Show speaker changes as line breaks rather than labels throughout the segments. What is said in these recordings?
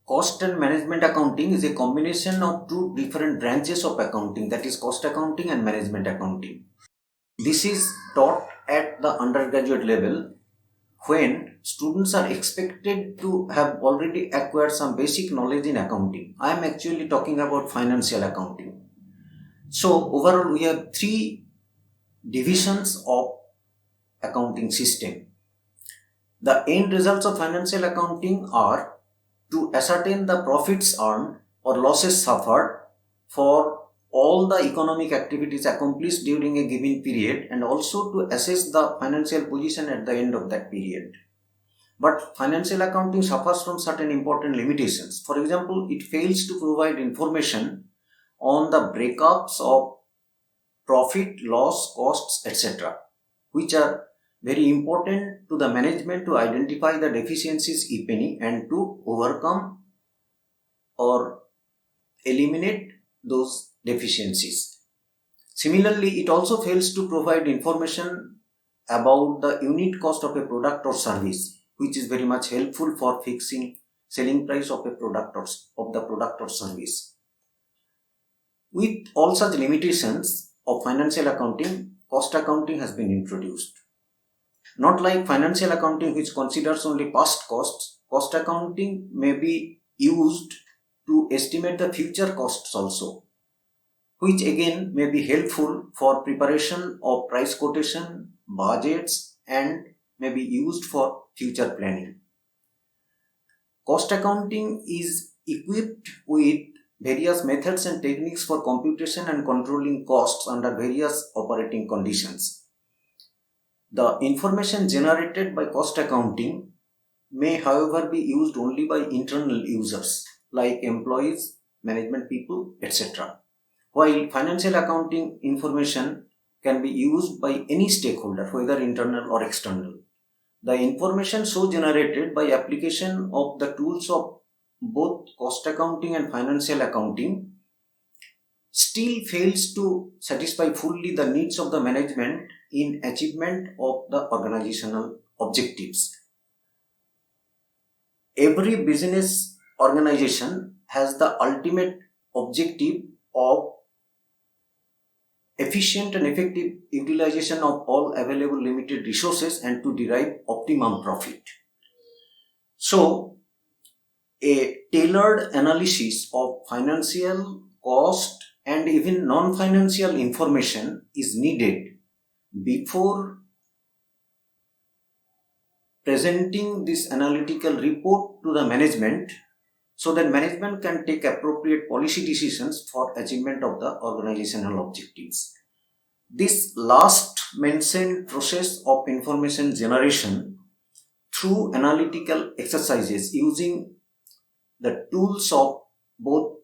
Cost and management accounting is a combination of two different branches of accounting, that is cost accounting and management accounting. This is taught at the undergraduate level when students are expected to have already acquired some basic knowledge in accounting. I am actually talking about financial accounting. So overall we have three divisions of accounting system. The end results of financial accounting are to ascertain the profits earned or losses suffered for all the economic activities accomplished during a given period, and also to assess the financial position at the end of that period. But financial accounting suffers from certain important limitations. For example, it fails to provide information on the breakups of profit, loss, costs, etc., which are very important to the management to identify the deficiencies, if any, and to overcome or eliminate those deficiencies. Similarly, it also fails to provide information about the unit cost of a product or service, which is very much helpful for fixing selling price of a product or service. With all such limitations of financial accounting, cost accounting has been introduced. Not like financial accounting, which considers only past costs, cost accounting may be used to estimate the future costs also, which again may be helpful for preparation of price quotation, budgets, and may be used for future planning. Cost accounting is equipped with various methods and techniques for computation and controlling costs under various operating conditions. The information generated by cost accounting may, however, be used only by internal users like employees, management people, etc., while financial accounting information can be used by any stakeholder, whether internal or external. The information so generated by application of the tools of both cost accounting and financial accounting still fails to satisfy fully the needs of the management in achievement of the organizational objectives. Every business organization has the ultimate objective of efficient and effective utilization of all available limited resources and to derive optimum profit. So, a tailored analysis of financial, cost, and even non-financial information is needed before presenting this analytical report to the management, so that management can take appropriate policy decisions for achievement of the organizational objectives. This last mentioned process of information generation through analytical exercises using the tools of both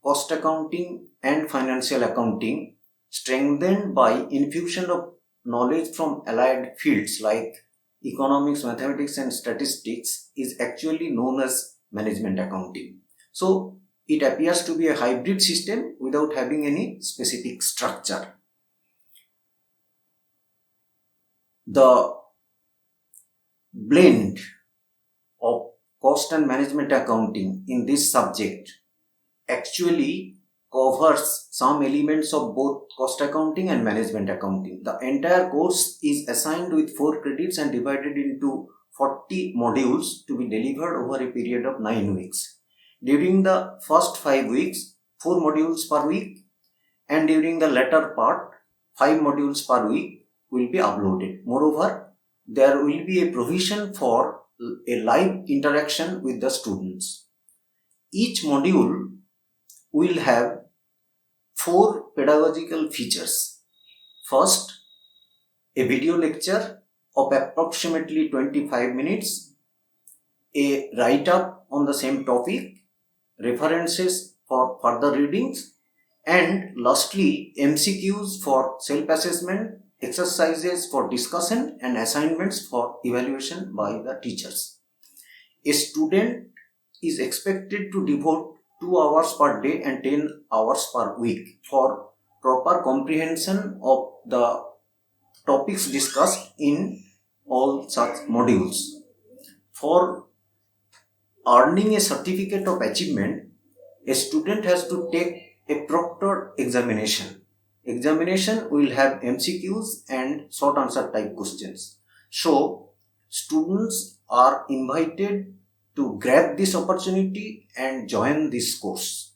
cost accounting and financial accounting, strengthened by infusion of knowledge from allied fields like economics, mathematics, and statistics, is actually known as management accounting. So it appears to be a hybrid system without having any specific structure. The blend of cost and management accounting in this subject actually covers some elements of both cost accounting and management accounting. The entire course is assigned with 4 credits and divided into 40 modules to be delivered over a period of 9 weeks. During the first 5 weeks, 4 modules per week, and during the latter part, 5 modules per week will be uploaded. Moreover, there will be a provision for a live interaction with the students. Each module will have 4 pedagogical features. First, a video lecture of approximately 25 minutes, a write-up on the same topic, references for further readings, and lastly, MCQs for self-assessment, exercises for discussion, and assignments for evaluation by the teachers. A student is expected to devote 2 hours per day and 10 hours per week for proper comprehension of the topics discussed in all such modules. For earning a certificate of achievement, a student has to take a proctored examination. Examination will have MCQs and short answer type questions. So, students are invited to grab this opportunity and join this course.